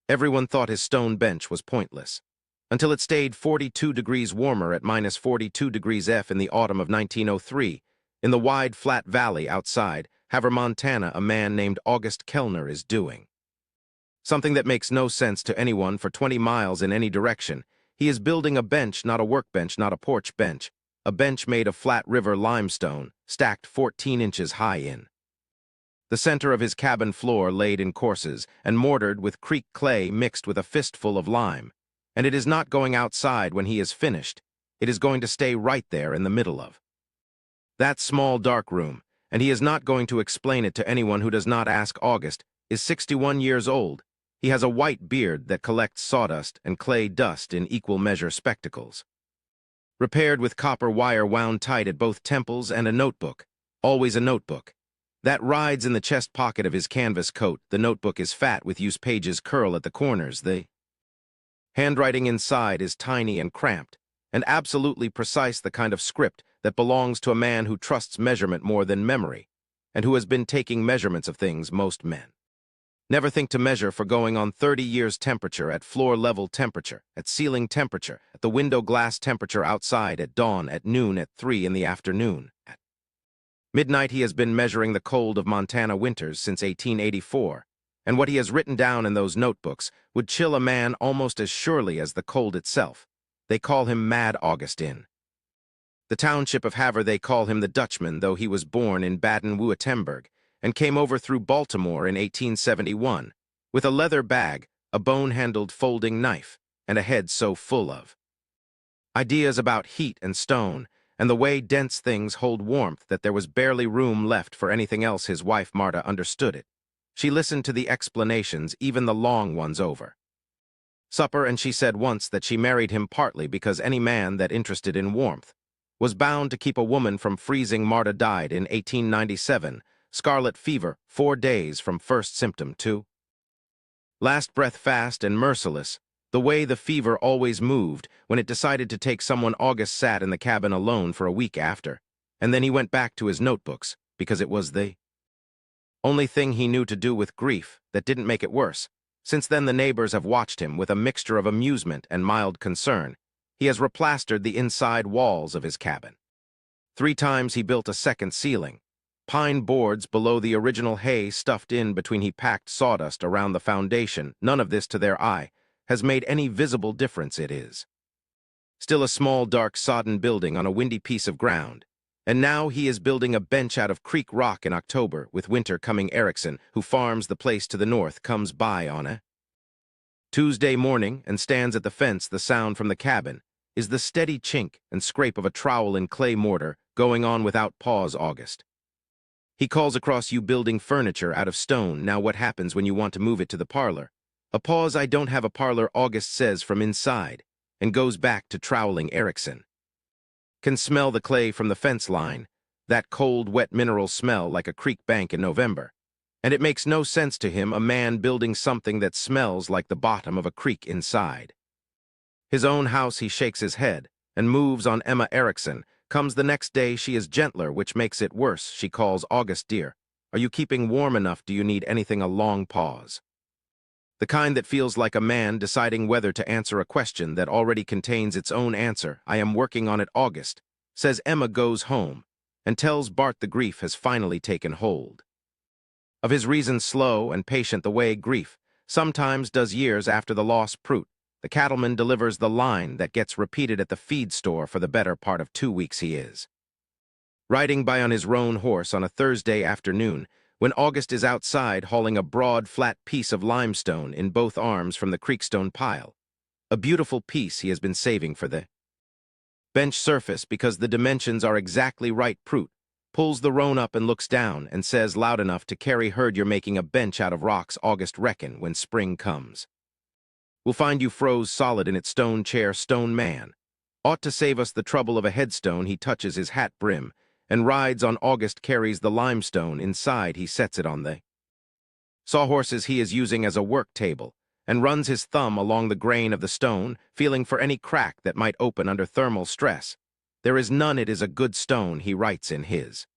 Everyone thought his stone bench was pointless, until it stayed 42 degrees warmer at minus 42 degrees F in the autumn of 1903. In the wide, flat valley outside Havre, Montana, a man named August Kellner is doing something that makes no sense to anyone for 20 miles in any direction. He is building a bench, not a workbench, not a porch bench, a bench made of flat river limestone, stacked 14 inches high in the center of his cabin floor, laid in courses and mortared with creek clay mixed with a fistful of lime. And it is not going outside when he is finished. It is going to stay right there in the middle of that small dark room, and he is not going to explain it to anyone who does not ask. August is 61 years old. He has a white beard that collects sawdust and clay dust in equal measure, spectacles repaired with copper wire wound tight at both temples, and a notebook, always a notebook, that rides in the chest pocket of his canvas coat. The notebook is fat with used pages curl at the corners. The handwriting inside is tiny and cramped, and absolutely precise, the kind of script that belongs to a man who trusts measurement more than memory, and who has been taking measurements of things most men never think to measure for, going on 30 years temperature, at floor level temperature, at ceiling temperature, at the window glass temperature outside, at dawn, at noon, at 3 in the afternoon, at midnight. He has been measuring the cold of Montana winters since 1884, and what he has written down in those notebooks would chill a man almost as surely as the cold itself. They call him Mad August in the township of Havre. They call him the Dutchman, though he was born in Baden-Württemberg and came over through Baltimore in 1871, with a leather bag, a bone-handled folding knife, and a head so full of ideas about heat and stone, and the way dense things hold warmth, that there was barely room left for anything else. His wife, Marta, understood it. She listened to the explanations, even the long ones, over supper, and she said once that she married him partly because any man that interested in warmth was bound to keep a woman from freezing. Marta died in 1897, scarlet fever, 4 days from first symptom to last breath, fast and merciless, the way the fever always moved. When it decided to take someone, August sat in the cabin alone for a week after, and then he went back to his notebooks, because it was the only thing he knew to do with grief that didn't make it worse. Since then the neighbors have watched him with a mixture of amusement and mild concern. He has replastered the inside walls of his cabin 3 times. He built a second ceiling, pine boards below the original, hay stuffed in between. He packed sawdust around the foundation. None of this, to their eye, has made any visible difference. It is still a small, dark, sodden building on a windy piece of ground. And now he is building a bench out of creek rock in October, with winter coming. Erickson, who farms the place to the north, comes by on a Tuesday morning and stands at the fence. The sound from the cabin is the steady chink and scrape of a trowel in clay mortar, going on without pause. August, he calls across, "You building furniture out of stone. Now what happens when you want to move it to the parlor?" A pause. "I don't have a parlor," August says from inside, and goes back to troweling. Erickson can smell the clay from the fence line, that cold, wet mineral smell like a creek bank in November. And it makes no sense to him, a man building something that smells like the bottom of a creek inside his own house. He shakes his head and moves on. Emma Erickson comes the next day. She is gentler, which makes it worse. She calls, "August, dear, are you keeping warm enough? Do you need anything?" A long pause, the kind that feels like a man deciding whether to answer a question that already contains its own answer. "I am working on it, August," says Emma, goes home, and tells Bart the grief has finally taken hold of his reason. Slow and patient, the way grief sometimes does years after the loss. Prout, the cattleman, delivers the line that gets repeated at the feed store for the better part of 2 weeks. He is riding by on his roan horse on a Thursday afternoon, when August is outside hauling a broad, flat piece of limestone in both arms from the creekstone pile, a beautiful piece he has been saving for the bench surface because the dimensions are exactly right. Prout pulls the roan up and looks down and says loud enough to carry. "Heard you're making a bench out of rocks, August. Reckon when spring comes, we'll find you froze solid in it. Stone chair, stone man. Ought to save us the trouble of a headstone." He touches his hat brim and rides on. August carries the limestone inside. He sets it on the sawhorses he is using as a work table, and runs his thumb along the grain of the stone, feeling for any crack that might open under thermal stress. "There is none. It is a good stone," he writes in his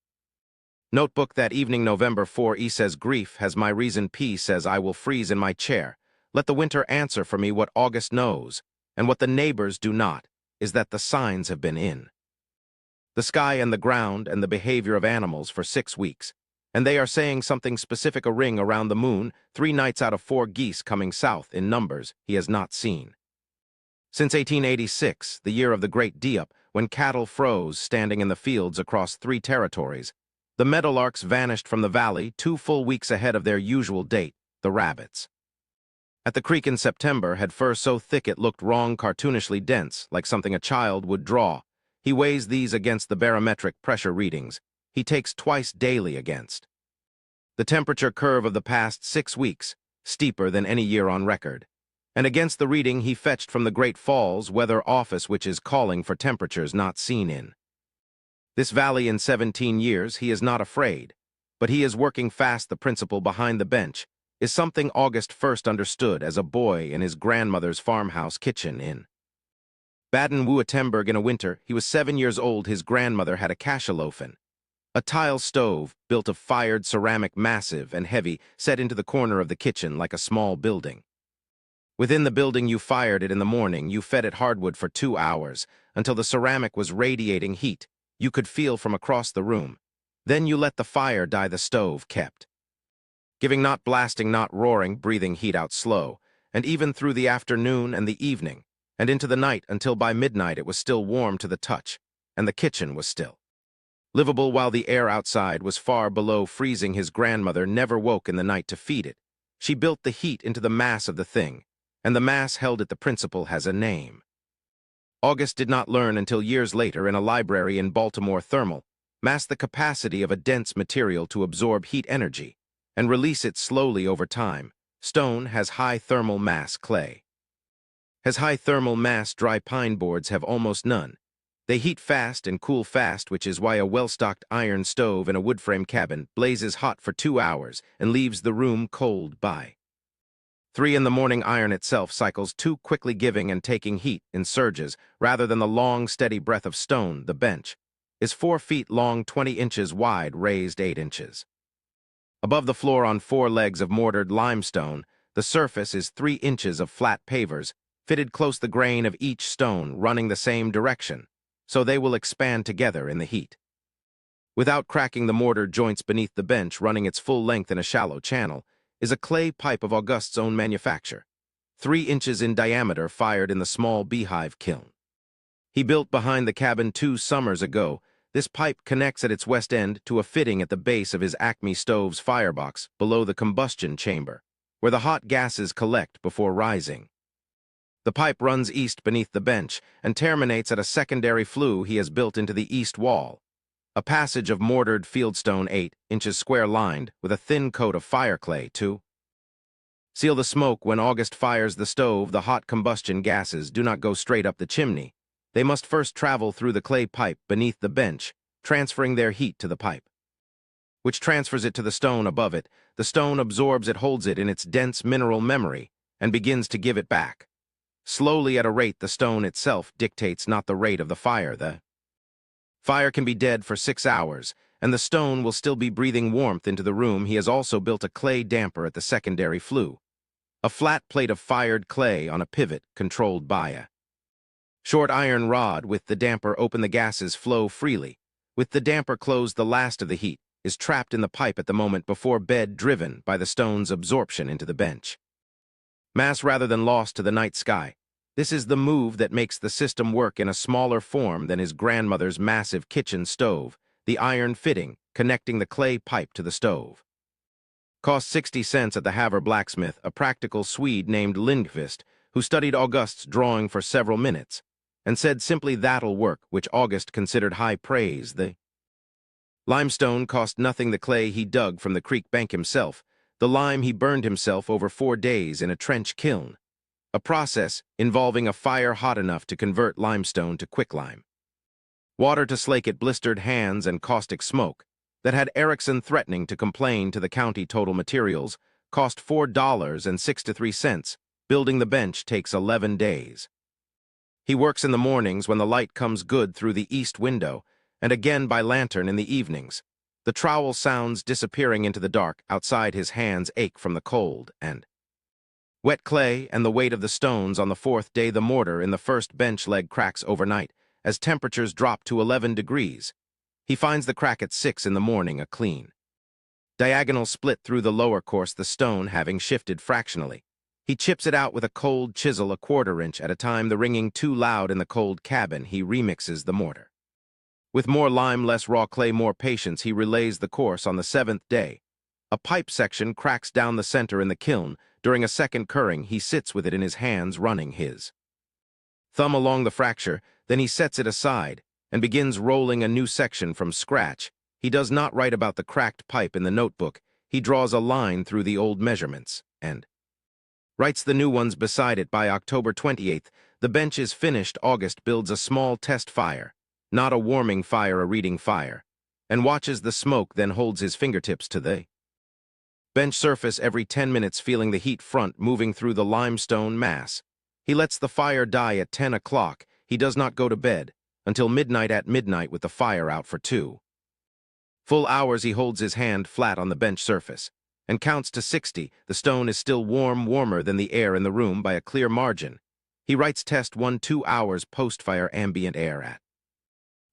notebook that evening. November 4. E says, "Grief has my reason." P says, "I will freeze in my chair. Let the winter answer for me what August knows, and what the neighbors do not, is that the signs have been in. The sky and the ground and the behavior of animals for 6 weeks, and they are saying something specific a ring around the moon, 3 nights out of 4 geese coming south in numbers he has not seen. Since 1886, the year of the Great De-up, when cattle froze standing in the fields across 3 territories, the meadowlarks vanished from the valley 2 full weeks ahead of their usual date, the rabbits. At the creek in September had fur so thick it looked wrong cartoonishly dense, like something a child would draw. He weighs these against the barometric pressure readings. He takes twice daily against. The temperature curve of the past 6 weeks, steeper than any year on record. And against the reading he fetched from the Great Falls Weather Office, which is calling for temperatures not seen in this valley in 17 years. He is not afraid, but he is working fast. The principle behind the bench is something August first understood as a boy in his grandmother's farmhouse kitchen in Baden-Württemberg. In a winter, he was 7 years old. His grandmother had a Kasselofen, a tile stove built of fired ceramic, massive and heavy, set into the corner of the kitchen like a small building. Within the building you fired it in the morning. You fed it hardwood for 2 hours, until the ceramic was radiating heat you could feel from across the room. Then you let the fire die. The stove kept giving, not blasting, not roaring, breathing heat out slow, and even through the afternoon and the evening, and into the night, until by midnight it was still warm to the touch, and the kitchen was still livable while the air outside was far below freezing. His grandmother never woke in the night to feed it. She built the heat into the mass of the thing, and the mass held it. The principle has a name. August did not learn until years later in a library in Baltimore. Thermal mass, the capacity of a dense material to absorb heat energy and release it slowly over time. Stone has high thermal mass. Clay has high thermal mass. Dry pine boards have almost none. They heat fast and cool fast, which is why a well-stocked iron stove in a wood-frame cabin blazes hot for 2 hours and leaves the room cold by 3 in the morning. Iron itself cycles too quickly, giving and taking heat in surges rather than the long, steady breath of stone. The bench is 4 feet long, 20 inches wide, raised 8 inches above the floor on 4 legs of mortared limestone. The surface is 3 inches of flat pavers, fitted close the grain of each stone running the same direction, so they will expand together in the heat. Without cracking the mortar joints beneath the bench, running its full length in a shallow channel, is a clay pipe of August's own manufacture, 3 inches in diameter, fired in the small beehive kiln he built behind the cabin 2 summers ago. This pipe connects at its west end to a fitting at the base of his Acme stove's firebox below the combustion chamber, where the hot gases collect before rising. The pipe runs east beneath the bench and terminates at a secondary flue he has built into the east wall, a passage of mortared fieldstone 8 inches square, lined with a thin coat of fire clay to seal the smoke. When August fires the stove, the hot combustion gases do not go straight up the chimney. They must first travel through the clay pipe beneath the bench, transferring their heat to the pipe, which transfers it to the stone above it. The stone absorbs it, holds it in its dense mineral memory, and begins to give it back slowly at a rate the stone itself dictates, not the rate of the fire. The fire can be dead for 6 hours, and the stone will still be breathing warmth into the room. He has also built a clay damper at the secondary flue, a flat plate of fired clay on a pivot controlled by a short iron rod. With the damper open, the gases flow freely. With the damper closed, the last of the heat is trapped in the pipe at the moment before bed, driven by the stone's absorption into the bench mass rather than lost to the night sky. This is the move that makes the system work in a smaller form than his grandmother's massive kitchen stove. The iron fitting connecting the clay pipe to the stove cost 60 cents at the Havre blacksmith, a practical Swede named Lindqvist, who studied August's drawing for several minutes and said simply, "That'll work," which August considered high praise. The limestone cost nothing. The clay he dug from the creek bank himself. The lime he burned himself over 4 days in a trench kiln, a process involving a fire hot enough to convert limestone to quicklime, water to slake it, blistered hands, and caustic smoke that had Erickson threatening to complain to the county. Total materials cost $4.63. Building the bench takes 11 days. He works in the mornings when the light comes good through the east window, and again by lantern in the evenings. The trowel sounds disappearing into the dark outside. His hands ache from the cold, and Wet clay and the weight of the stones on the fourth day, the mortar in the first bench leg cracks overnight as temperatures drop to 11 degrees. He finds the crack at 6 in the morning, a clean diagonal split through the lower course, the stone having shifted fractionally. He chips it out with a cold chisel, a quarter-inch at a time, the ringing too loud in the cold cabin. He remixes the mortar. With more lime, less raw clay, more patience, he relays the course on the seventh day. A pipe section cracks down the center in the kiln. During a second curring, he sits with it in his hands, running his thumb along the fracture. Then he sets it aside and begins rolling a new section from scratch. He does not write about the cracked pipe in the notebook. He draws a line through the old measurements and writes the new ones beside it. By October 28th, the bench is finished. August builds a small test fire, not a warming fire, a reading fire, and watches the smoke, then holds his fingertips to the bench surface every 10 minutes, feeling the heat front moving through the limestone mass. He lets the fire die at 10 o'clock. He does not go to bed until midnight. At midnight, with the fire out for 2 full hours, he holds his hand flat on the bench surface and counts to 60. The stone is still warm, warmer than the air in the room by a clear margin. He writes test 1, 2 hours post-fire, ambient air at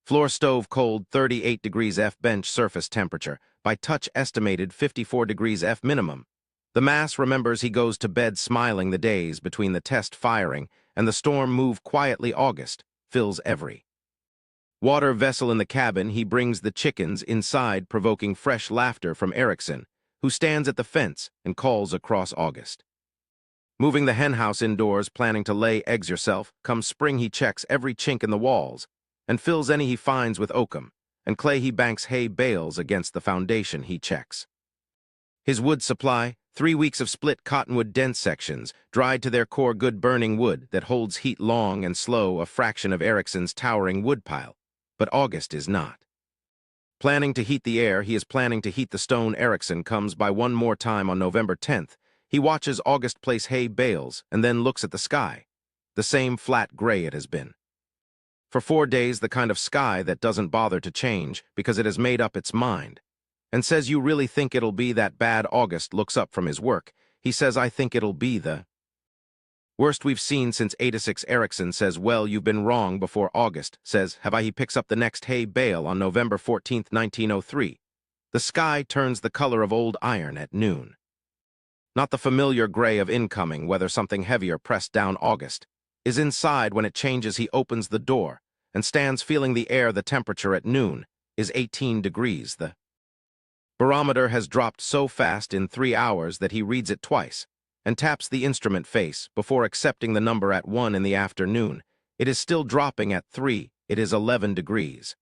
floor stove cold, 38 degrees F, bench surface temperature by touch estimated 54 degrees F minimum. The mass remembers. He goes to bed smiling. The days between the test firing and the storm move quietly. August fills every water vessel in the cabin. He brings the chickens inside, provoking fresh laughter from Erickson, who stands at the fence and calls across August. Moving the henhouse indoors, planning to lay eggs yourself. Come spring, he checks every chink in the walls and fills any he finds with oakum and clay. He banks hay bales against the foundation. He checks his wood supply. 3 weeks of split cottonwood dense sections, dried to their core, good burning wood that holds heat long and slow, a fraction of Erickson's towering woodpile. But August is not planning to heat the air. He is planning to heat the stone. Erickson comes by one more time on November 10th. He watches August place hay bales and then looks at the sky, the same flat gray it has been for 4 days, the kind of sky that doesn't bother to change because it has made up its mind, and says, "You really think it'll be that bad?" August looks up from his work. He says, "I think it'll be the worst we've seen since '86. Erickson says, "Well, you've been wrong before." August says, "Have I?" He picks up the next hay bale on November 14th, 1903. The sky turns the color of old iron at noon. Not the familiar gray of incoming, whether something heavier pressed down. August is inside when it changes. He opens the door and stands feeling the air. The temperature at noon is 18 degrees. The barometer has dropped so fast in 3 hours that he reads it twice and taps the instrument face before accepting the number at 1 in the afternoon. It is still dropping at 3. It is 11 degrees.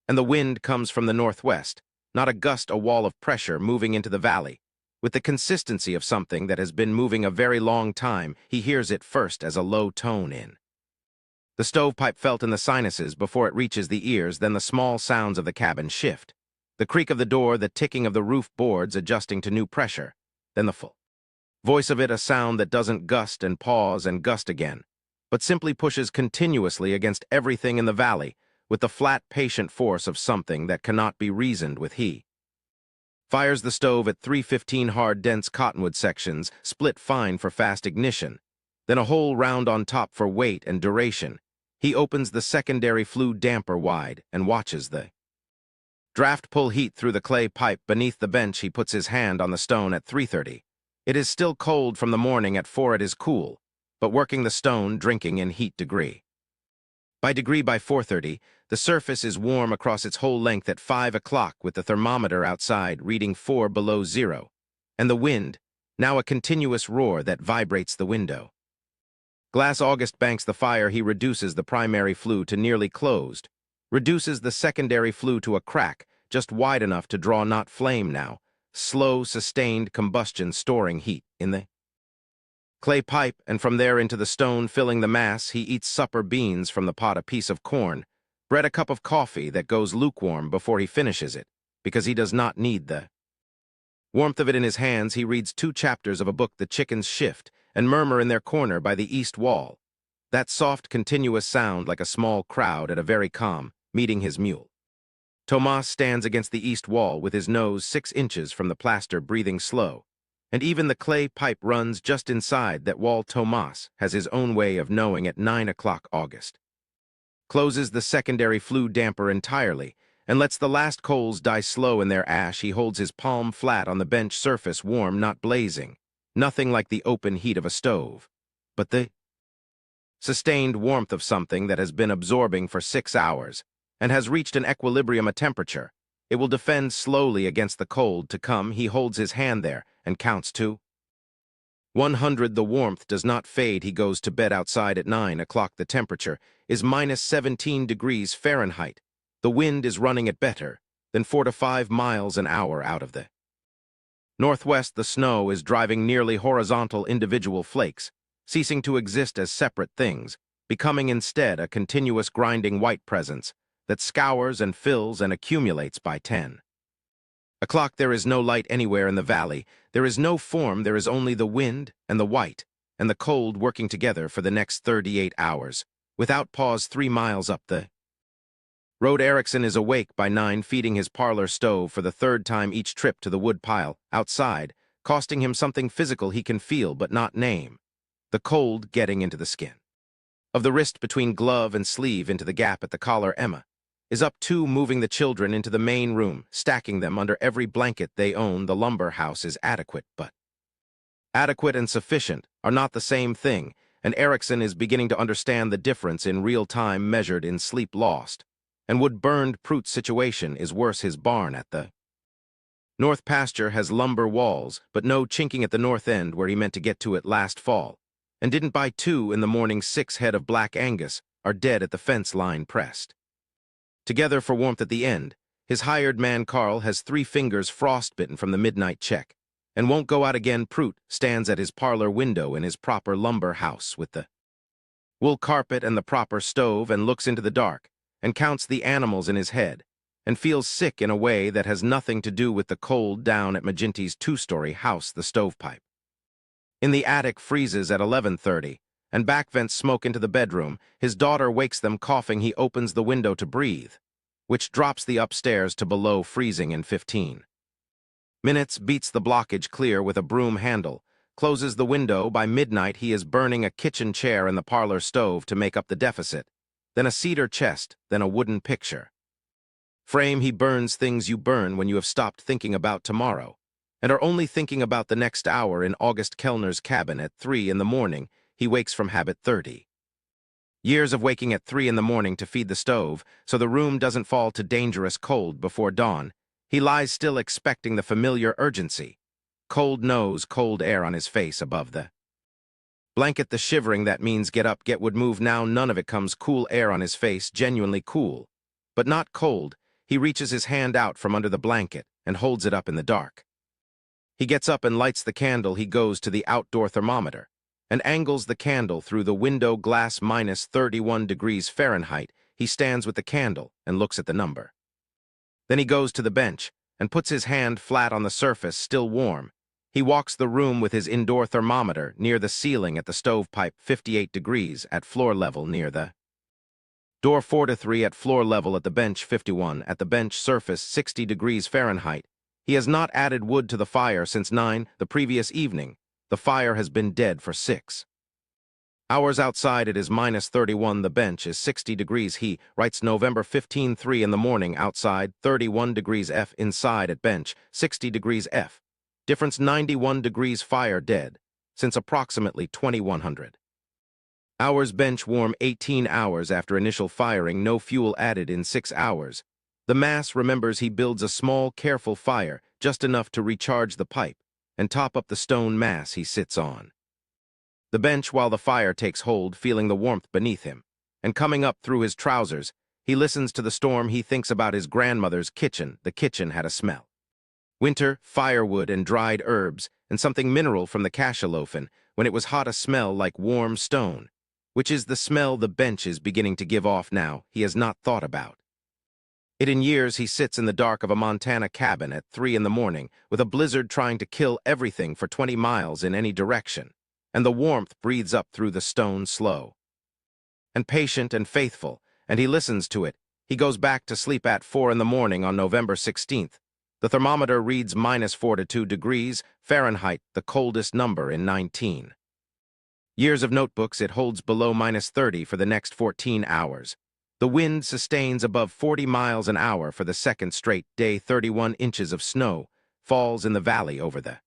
And the wind comes from the northwest, not a gust, a wall of pressure moving into the valley, with the consistency of something that has been moving a very long time. He hears it first as a low tone in the stovepipe, felt in the sinuses before it reaches the ears. Then the small sounds of the cabin shift. The creak of the door, the ticking of the roof boards adjusting to new pressure. Then the full voice of it, a sound that doesn't gust and pause and gust again, but simply pushes continuously against everything in the valley with the flat, patient force of something that cannot be reasoned with. He fires the stove at 315. Hard, dense cottonwood sections, split fine for fast ignition, then a hole round on top for weight and duration. He opens the secondary flue damper wide and watches the draft pull heat through the clay pipe beneath the bench. He puts his hand on the stone at 3:30. It is still cold from the morning. At 4 it is cool, but working the stone, drinking in heat degree by 4:30, the surface is warm across its whole length. At 5 o'clock, with the thermometer outside reading 4 below zero, and the wind, now a continuous roar that vibrates the window glass. August banks the fire. He reduces the primary flue to nearly closed, reduces the secondary flue to a crack just wide enough to draw not flame now, slow, sustained combustion, storing heat in the clay pipe and from there into the stone, filling the mass. He eats supper, beans from the pot, a piece of corn, bread, a cup of coffee that goes lukewarm before he finishes it, because he does not need the warmth of it in his hands. He reads 2 chapters of a book. The chickens shift and murmur in their corner by the east wall, that soft, continuous sound like a small crowd at a very calm meeting. His mule Tomas stands against the east wall with his nose 6 inches from the plaster, breathing slow and even the clay pipe runs just inside that wall. Tomas has his own way of knowing at 9 o'clock August. Closes the secondary flue damper entirely, and lets the last coals die slow in their ash. He holds his palm flat on the bench surface, warm, not blazing. Nothing like the open heat of a stove, but the sustained warmth of something that has been absorbing for 6 hours and has reached an equilibrium, a temperature. It will defend slowly against the cold to come. He holds his hand there and counts to 100. The warmth does not fade. He goes to bed outside at 9 o'clock. The temperature is minus 17 degrees Fahrenheit. The wind is running at better than 4 to 5 miles an hour out of the northwest. The snow is driving nearly horizontal individual flakes, ceasing to exist as separate things, becoming instead a continuous grinding white presence that scours and fills and accumulates by 10 o'clock. There is no light anywhere in the valley. There is no form. There is only the wind and the white and the cold working together for the next 38 hours, without pause. 3 miles up the road, Erickson is awake by 9, feeding his parlor stove for the 3rd time each trip to the wood pile outside, costing him something physical he can feel but not name. The cold getting into the skin of the wrist between glove and sleeve, into the gap at the collar. Emma is up too, moving the children into the main room, stacking them under every blanket they own. The lumber house is adequate, but adequate and sufficient are not the same thing, and Erickson is beginning to understand the difference in real time measured in sleep lost. And wood-burned Prout's situation is worse. His barn at the north pasture has lumber walls, but no chinking at the north end where he meant to get to it last fall, and didn't by 2 in the morning. 6 head of black Angus are dead at the fence line, pressed together for warmth at the end. His hired man Carl has 3 fingers frostbitten from the midnight check, and won't go out again. Prout stands at his parlor window in his proper lumber house with the wool carpet and the proper stove, and looks into the dark and counts the animals in his head, and feels sick in a way that has nothing to do with the cold down at Maginty's 2-story house. The stovepipe in the attic freezes at 11:30, and back vents smoke into the bedroom. His daughter wakes them coughing. He opens the window to breathe, which drops the upstairs to below freezing in 15 minutes, beats the blockage clear with a broom handle, closes the window. By midnight he is burning a kitchen chair and the parlor stove to make up the deficit, then a cedar chest, then a wooden picture frame. He burns things you burn when you have stopped thinking about tomorrow and are only thinking about the next hour. In August Kellner's cabin at 3 in the morning, he wakes from habit. 30 years of waking at 3 in the morning to feed the stove so the room doesn't fall to dangerous cold before dawn. He lies still, expecting the familiar urgency. Cold nose, cold air on his face above the blanket. The shivering that means get up, get wood, move now. None of it comes. Cool air on his face, genuinely cool, but not cold. He reaches his hand out from under the blanket and holds it up in the dark. He gets up and lights the candle. He goes to the outdoor thermometer and angles the candle through the window glass. minus 31 degrees Fahrenheit. He stands with the candle and looks at the number. Then he goes to the bench and puts his hand flat on the surface, still warm. He walks the room with his indoor thermometer near the ceiling at the stovepipe. 58 degrees at floor level near the door. 4 to 3 at floor level at the bench. 51 at the bench surface. 60 degrees Fahrenheit. He has not added wood to the fire since 9 the previous evening. The fire has been dead for 6 hours. Outside it is minus 31. The bench is 60 degrees. He writes November 15, 3 in the morning. Outside 31 degrees F. Inside at bench 60 degrees F. Difference 91 degrees. Fire dead since approximately 2100 hours. Bench warm 18 hours after initial firing. No fuel added in 6 hours. The mass remembers he builds a small, careful fire, just enough to recharge the pipe and top up the stone mass he sits on the bench while the fire takes hold, feeling the warmth beneath him. And coming up through his trousers, he listens to the storm. He thinks about his grandmother's kitchen. The kitchen had a smell. Winter, firewood and dried herbs, and something mineral from the cachalofen. When it was hot, a smell like warm stone, which is the smell the bench is beginning to give off now. He has not thought about it in years. He sits in the dark of a Montana cabin at 3 in the morning, with a blizzard trying to kill everything for 20 miles in any direction, and the warmth breathes up through the stone, slow and patient and faithful, and he listens to it. He goes back to sleep at 4 in the morning on November 16th. The thermometer reads -42 degrees Fahrenheit, the coldest number in 19 years of notebooks. It holds below -30 for the next 14 hours. The wind sustains above 40 miles an hour for the second straight day. 31 inches of snow falls in the valley over the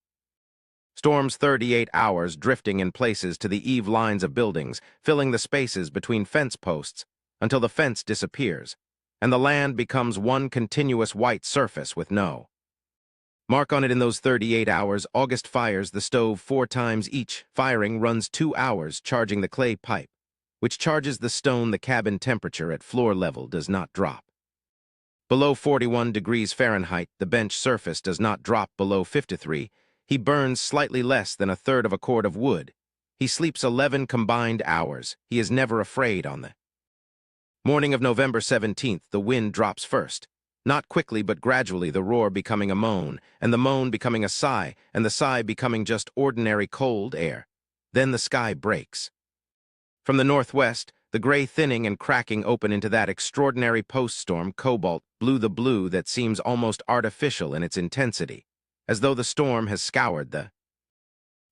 storm's 38 hours, drifting in places to the eave lines of buildings, filling the spaces between fence posts until the fence disappears, and the land becomes one continuous white surface with no mark on it. In those 38 hours, August fires the stove 4 times. Each firing runs 2 hours, charging the clay pipe, which charges the stone. The cabin temperature at floor level does not drop below 41 degrees Fahrenheit. The bench surface does not drop below 53. He burns slightly less than a third of a cord of wood. He sleeps 11 combined hours. He is never afraid. On the morning of November 17th, the wind drops first. Not quickly, but gradually, the roar becoming a moan, and the moan becoming a sigh, and the sigh becoming just ordinary cold air. Then the sky breaks. From the northwest, the gray thinning and cracking open into that extraordinary post-storm cobalt blue, the blue that seems almost artificial in its intensity, as though the storm has scoured the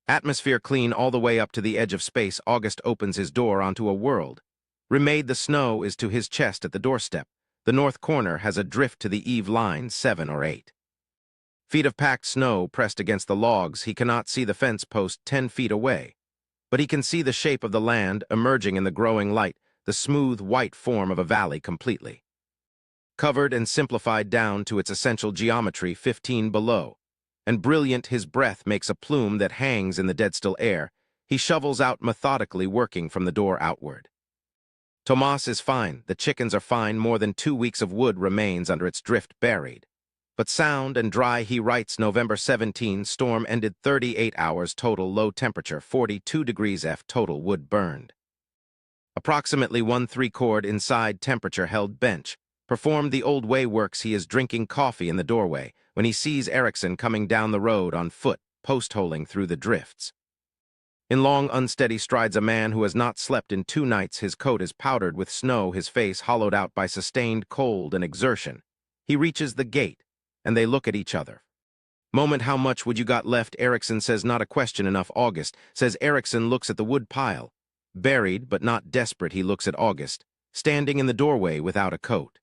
atmosphere clean all the way up to the edge of space. August opens his door onto a world. Remade, the snow is to his chest at the doorstep. The north corner has a drift to the eave line, 7 or 8 feet of packed snow pressed against the logs. He cannot see the fence post 10 feet away, but he can see the shape of the land emerging in the growing light, the smooth white form of a valley completely covered and simplified down to its essential geometry 15 below. And brilliant, his breath makes a plume that hangs in the dead-still air. He shovels out methodically, working from the door outward. Tomas is fine, the chickens are fine. More than 2 weeks of wood remains under its drift, buried, but sound and dry. He writes November 17, storm ended 38 hours total, low temperature 42 degrees F total, wood burned approximately 1/3 cord inside, temperature held, bench performed the old way works. He is drinking coffee in the doorway when he sees Erickson coming down the road on foot, post-holing through the drifts. In long, unsteady strides, a man who has not slept in 2 nights. His coat is powdered with snow, his face hollowed out by sustained cold and exertion. He reaches the gate, and they look at each other. Moment, how much would you got left? Erickson says, not a question enough. August says. Erickson looks at the wood pile. Buried, but not desperate, he looks at August, standing in the doorway without a coat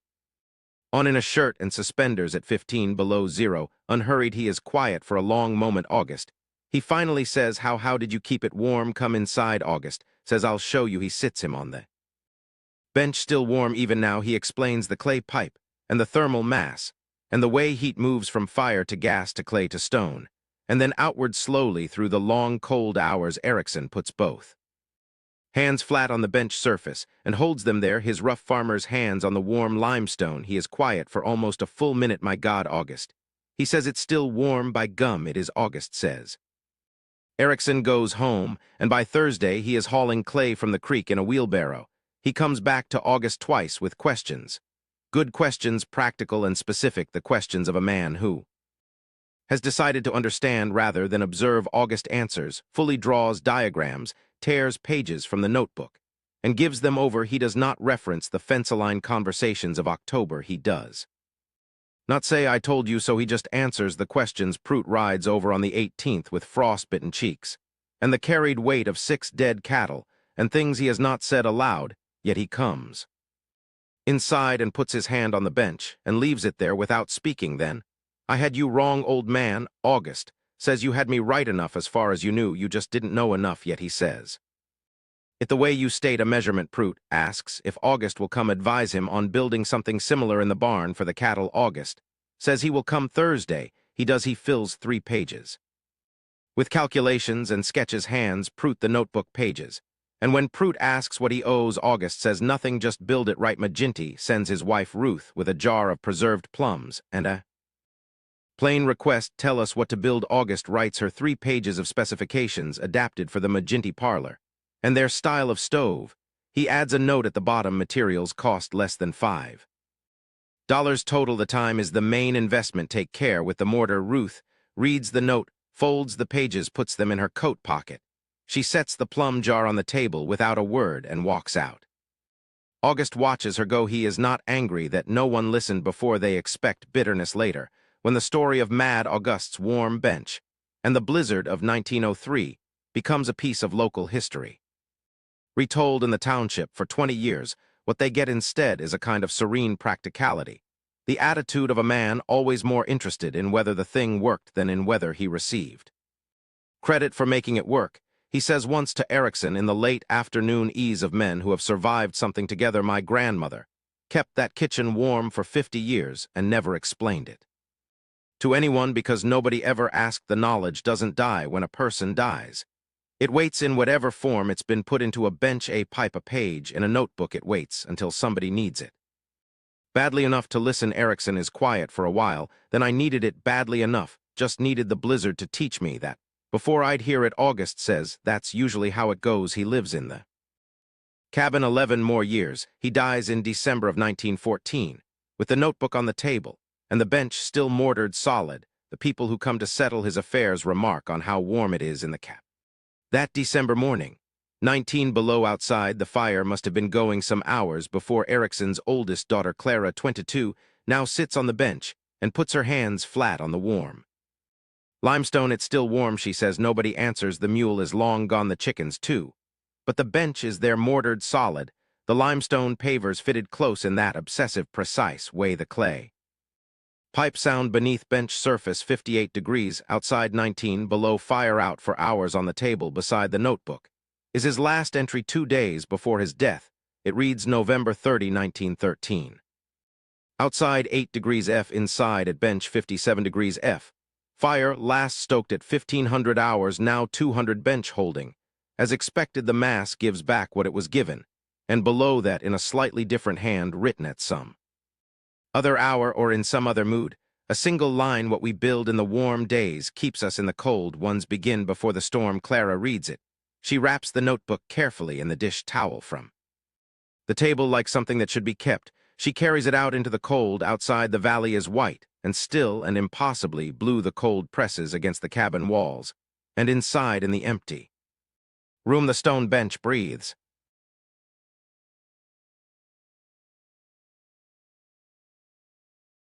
on, in a shirt and suspenders at 15 below zero. Unhurried, he is quiet for a long moment. August. He finally says, how did you keep it warm? Come inside. August says, I'll show you. He sits him on the bench, still warm even now. He explains the clay pipe and the thermal mass and the way heat moves from fire to gas to clay to stone, and then outward slowly through the long cold hours. Erickson puts both hands flat on the bench surface and holds them there, his rough farmer's hands on the warm limestone. He is quiet for almost a full minute. My God, August. He says, it's still warm. By gum, it is. August says. Erickson goes home, and by Thursday he is hauling clay from the creek in a wheelbarrow. He comes back to August twice with questions. Good questions, practical and specific, the questions of a man who has decided to understand rather than observe. August answers, fully draws diagrams, tears pages from the notebook, and gives them over. He does not reference the fence-line conversations of October. He does not say, I told you so. He just answers the questions. Prout rides over on the 18th with frostbitten cheeks and the carried weight of 6 dead cattle and things he has not said aloud, yet he comes inside and puts his hand on the bench and leaves it there without speaking. Then, I had you wrong, old man. August says, you had me right enough as far as you knew. You just didn't know enough yet. He says it the way you state a measurement. Prout asks if August will come advise him on building something similar in the barn for the cattle. August says he will come Thursday. He does. He fills 3 pages with calculations and sketches, hands Prout the notebook pages. And when Prout asks what he owes, August says nothing, just build it right. Maginty sends his wife Ruth with a jar of preserved plums and a plain request, tell us what to build. August writes her 3 pages of specifications adapted for the Maginty parlor and their style of stove. He adds a note at the bottom, materials cost less than $5 total. The time is the main investment. Take care with the mortar. Ruth reads the note, folds the pages, puts them in her coat pocket. She sets the plum jar on the table without a word and walks out. August watches her go. He is not angry that no one listened before. They expect bitterness later, when the story of Mad August's warm bench and the blizzard of 1903 becomes a piece of local history. Retold in the township for 20 years, what they get instead is a kind of serene practicality, the attitude of a man always more interested in whether the thing worked than in whether he received. Credit for making it work, he says once to Erickson in the late afternoon ease of men who have survived something together. My grandmother kept that kitchen warm for 50 years and never explained it to anyone because nobody ever asked. The knowledge doesn't die when a person dies. It waits in whatever form it's been put into: a bench, a pipe, a page, in a notebook. It waits until somebody needs it. Badly enough to listen. Erickson is quiet for a while, then I needed it badly enough, just needed the blizzard to teach me that. Before I'd hear it, August says that's usually how it goes. He lives in the cabin 11 more years. He dies in December of 1914, with the notebook on the table, and the bench still mortared solid. The people who come to settle his affairs remark on how warm it is in the cabin. That December morning, 19 below outside, the fire must have been going some hours before Erickson's oldest daughter, Clara, 22, now sits on the bench and puts her hands flat on the warm limestone. It's still warm, she says. Nobody answers. The mule is long gone, the chickens too. But the bench is there, mortared solid, the limestone pavers fitted close in that obsessive, precise way. The clay pipe sound beneath bench surface. 58 degrees outside, 19 below. Fire out for hours on the table beside the notebook is his last entry 2 days before his death. It reads November 30, 1913. Outside 8 degrees F, inside at bench 57 degrees F. Fire last stoked at 1500 hours, now 200. Bench holding. As expected, the mass gives back what it was given, and below that, in a slightly different hand, written at some other hour or in some other mood, a single line: what we build in the warm days keeps us in the cold ones. Begin before the storm. Clara reads it. She wraps the notebook carefully in the dish towel from the table like something that should be kept. She carries it out into the cold. Outside, the valley is white and still and impossibly blue. The cold presses against the cabin walls, and inside, in the empty room, the stone bench breathes.